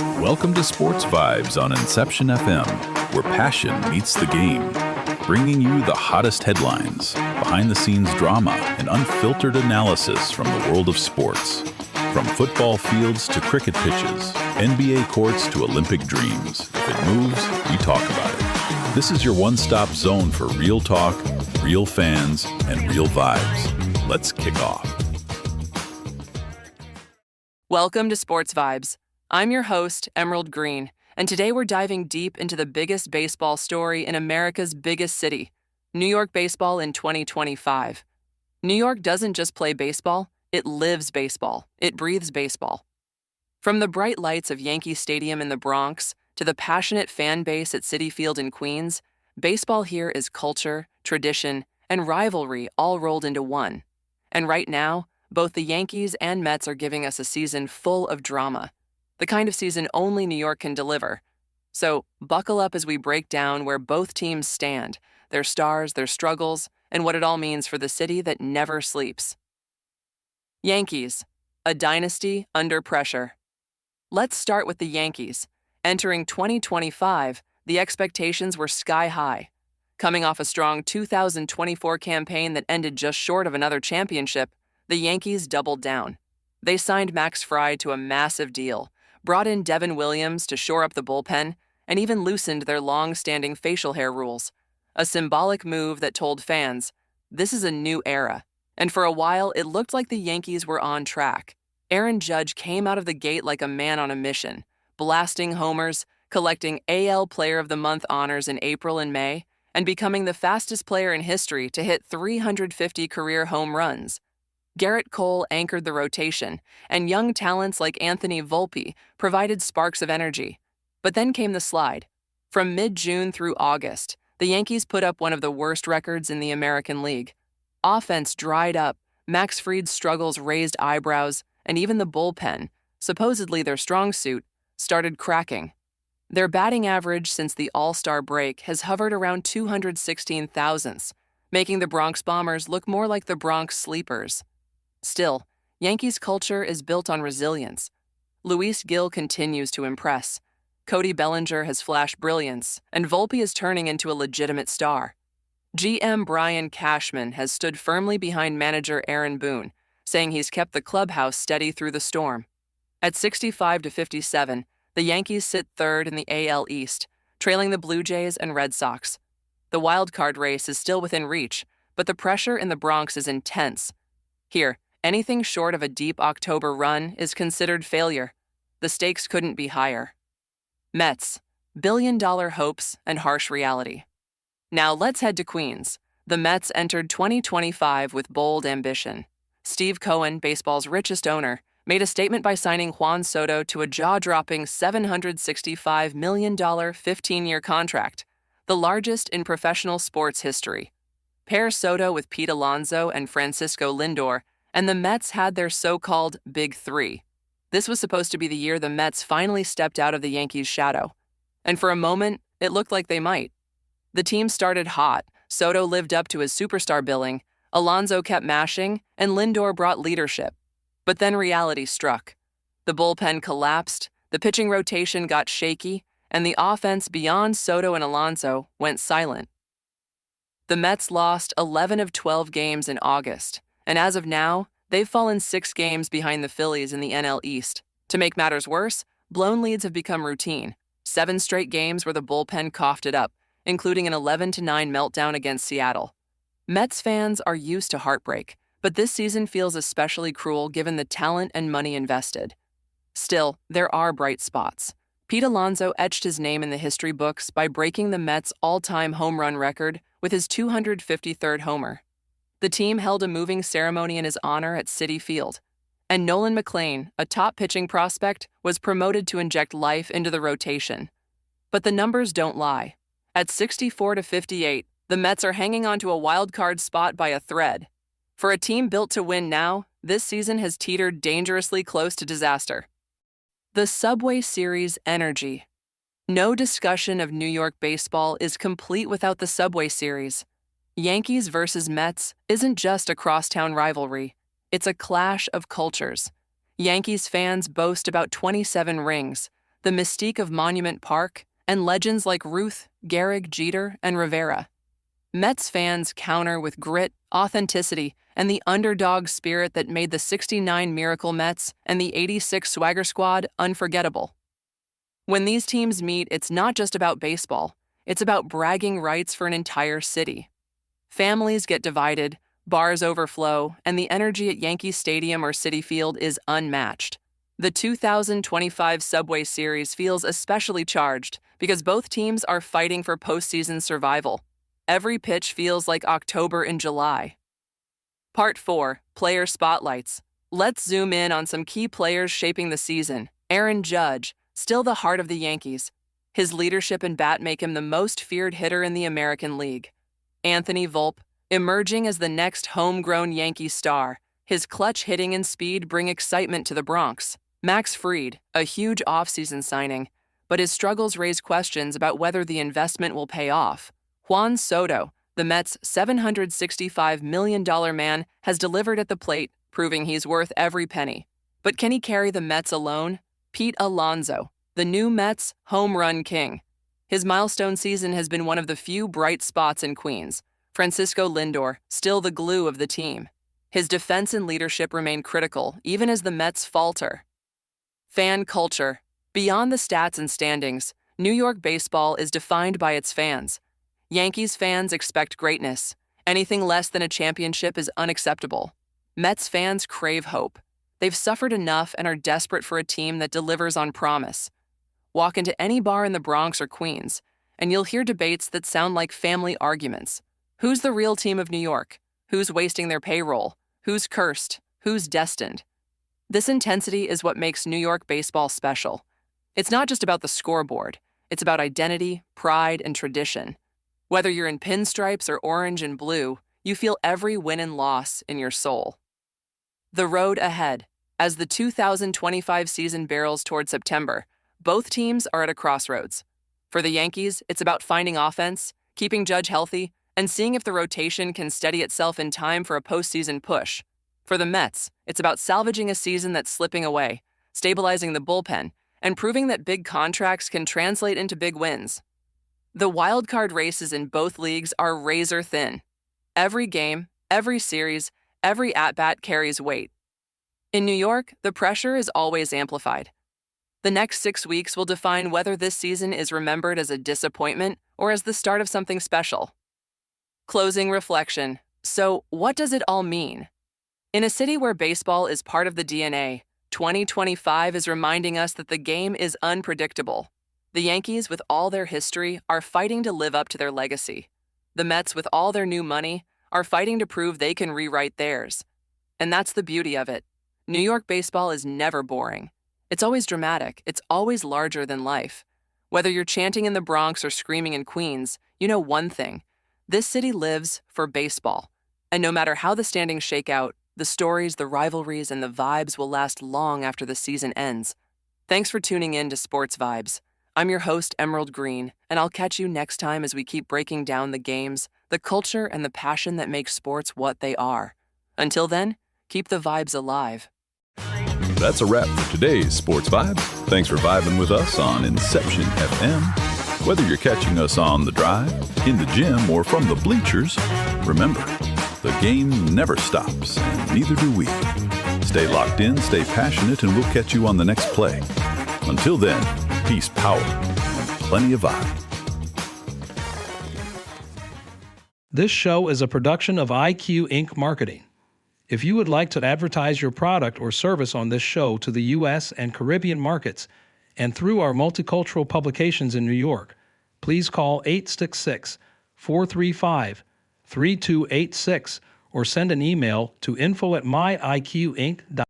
Welcome to Sports Vibes on Inception FM, where passion meets the game, bringing you the hottest headlines, behind-the-scenes drama, and unfiltered analysis from the world of sports. From football fields to cricket pitches, NBA courts to Olympic dreams. If it moves, we talk about it. This is your one-stop zone for real talk, real fans, and real vibes. Let's kick off. Welcome to Sports Vibes. I'm your host, Emerald Green, and today we're diving deep into the biggest baseball story in America's biggest city, New York baseball in 2025. New York doesn't just play baseball, it lives baseball. It breathes baseball. From the bright lights of Yankee Stadium in the Bronx to the passionate fan base at Citi Field in Queens, baseball here is culture, tradition, and rivalry all rolled into one. And right now, both the Yankees and Mets are giving us a season full of drama, the kind of season only New York can deliver. So buckle up as we break down where both teams stand, their stars, their struggles, and what it all means for the city that never sleeps. Yankees, a dynasty under pressure. Let's start with the Yankees. Entering 2025, the expectations were sky high. Coming off a strong 2024 campaign that ended just short of another championship, the Yankees doubled down. They signed Max Fried to a massive deal, brought in Devin Williams to shore up the bullpen, and even loosened their long-standing facial hair rules. A symbolic move that told fans, this is a new era. And for a while, it looked like the Yankees were on track. Aaron Judge came out of the gate like a man on a mission, blasting homers, collecting AL Player of the Month honors in April and May, and becoming the fastest player in history to hit 350 career home runs. Garrett Cole anchored the rotation, and young talents like Anthony Volpe provided sparks of energy. But then came the slide. From mid-June through August, the Yankees put up one of the worst records in the American League. Offense dried up, Max Fried's struggles raised eyebrows, and even the bullpen, supposedly their strong suit, started cracking. Their batting average since the All-Star break has hovered around 216 thousandths, making the Bronx Bombers look more like the Bronx Sleepers. Still, Yankees culture is built on resilience. Luis Gil continues to impress. Cody Bellinger has flashed brilliance, and Volpe is turning into a legitimate star. GM Brian Cashman has stood firmly behind manager Aaron Boone, saying he's kept the clubhouse steady through the storm. At 65-57, the Yankees sit third in the AL East, trailing the Blue Jays and Red Sox. The wild card race is still within reach, but the pressure in the Bronx is intense. Here, anything short of a deep October run is considered failure. The stakes couldn't be higher. Mets, billion-dollar hopes and harsh reality. Now let's head to Queens. The Mets entered 2025 with bold ambition. Steve Cohen, baseball's richest owner, made a statement by signing Juan Soto to a jaw-dropping $765 million 15-year contract, the largest in professional sports history. Pair Soto with Pete Alonso and Francisco Lindor, and the Mets had their so-called Big Three. This was supposed to be the year the Mets finally stepped out of the Yankees' shadow. And for a moment, it looked like they might. The team started hot, Soto lived up to his superstar billing, Alonso kept mashing, and Lindor brought leadership. But then reality struck. The bullpen collapsed, the pitching rotation got shaky, and the offense beyond Soto and Alonso went silent. The Mets lost 11 of 12 games in August, and as of now, they've fallen 6 games behind the Phillies in the NL East. To make matters worse, blown leads have become routine. 7 straight games where the bullpen coughed it up, including an 11-9 meltdown against Seattle. Mets fans are used to heartbreak, but this season feels especially cruel given the talent and money invested. Still, there are bright spots. Pete Alonso etched his name in the history books by breaking the Mets' all-time home run record with his 253rd homer. The team held a moving ceremony in his honor at Citi Field, and Nolan McLean, a top pitching prospect, was promoted to inject life into the rotation. But the numbers don't lie. At 64-58, the Mets are hanging on to a wild card spot by a thread. For a team built to win now, this season has teetered dangerously close to disaster. The Subway Series energy. No discussion of New York baseball is complete without the Subway Series. Yankees versus Mets isn't just a crosstown rivalry. It's a clash of cultures. Yankees fans boast about 27 rings, the mystique of Monument Park, and legends like Ruth, Gehrig, Jeter, and Rivera. Mets fans counter with grit, authenticity, and the underdog spirit that made the '69 Miracle Mets and the '86 Swagger Squad unforgettable. When these teams meet, it's not just about baseball. It's about bragging rights for an entire city. Families get divided, bars overflow, and the energy at Yankee Stadium or Citi Field is unmatched. The 2025 Subway Series feels especially charged because both teams are fighting for postseason survival. Every pitch feels like October in July. Part 4, Player Spotlights. Let's zoom in on some key players shaping the season. Aaron Judge, still the heart of the Yankees. His leadership and bat make him the most feared hitter in the American League. Anthony Volpe, emerging as the next homegrown Yankee star. His clutch hitting and speed bring excitement to the Bronx. Max Fried, a huge offseason signing, but his struggles raise questions about whether the investment will pay off. Juan Soto, the Mets' $765 million man, has delivered at the plate, proving he's worth every penny. But can he carry the Mets alone? Pete Alonso, the new Mets' home run king. His milestone season has been one of the few bright spots in Queens. Francisco Lindor, still the glue of the team. His defense and leadership remain critical, even as the Mets falter. Fan culture. Beyond the stats and standings, New York baseball is defined by its fans. Yankees fans expect greatness. Anything less than a championship is unacceptable. Mets fans crave hope. They've suffered enough and are desperate for a team that delivers on promise. Walk into any bar in the Bronx or Queens, and you'll hear debates that sound like family arguments. Who's the real team of New York? Who's wasting their payroll? Who's cursed? Who's destined? This intensity is what makes New York baseball special. It's not just about the scoreboard. It's about identity, pride, and tradition. Whether you're in pinstripes or orange and blue, you feel every win and loss in your soul. The road ahead. As the 2025 season barrels toward September, both teams are at a crossroads. For the Yankees, it's about finding offense, keeping Judge healthy, and seeing if the rotation can steady itself in time for a postseason push. For the Mets, it's about salvaging a season that's slipping away, stabilizing the bullpen, and proving that big contracts can translate into big wins. The wildcard races in both leagues are razor thin. Every game, every series, every at-bat carries weight. In New York, the pressure is always amplified. The next 6 weeks will define whether this season is remembered as a disappointment or as the start of something special. Closing reflection. So, what does it all mean? In a city where baseball is part of the DNA, 2025 is reminding us that the game is unpredictable. The Yankees, with all their history, are fighting to live up to their legacy. The Mets, with all their new money, are fighting to prove they can rewrite theirs. And that's the beauty of it. New York baseball is never boring. It's always dramatic. It's always larger than life. Whether you're chanting in the Bronx or screaming in Queens, you know one thing. This city lives for baseball. And no matter how the standings shake out, the stories, the rivalries, and the vibes will last long after the season ends. Thanks for tuning in to Sports Vibes. I'm your host, Emerald Green, and I'll catch you next time as we keep breaking down the games, the culture, and the passion that makes sports what they are. Until then, keep the vibes alive. That's a wrap for today's Sports Vibes. Thanks for vibing with us on Inception FM. Whether you're catching us on the drive, in the gym, or from the bleachers, remember, the game never stops, and neither do we. Stay locked in, stay passionate, and we'll catch you on the next play. Until then, peace, power, and plenty of vibe. This show is a production of IQ Inc. Marketing. If you would like to advertise your product or service on this show to the U.S. and Caribbean markets and through our multicultural publications in New York, please call 866-435-3286 or send an email to info@myiqinc.com.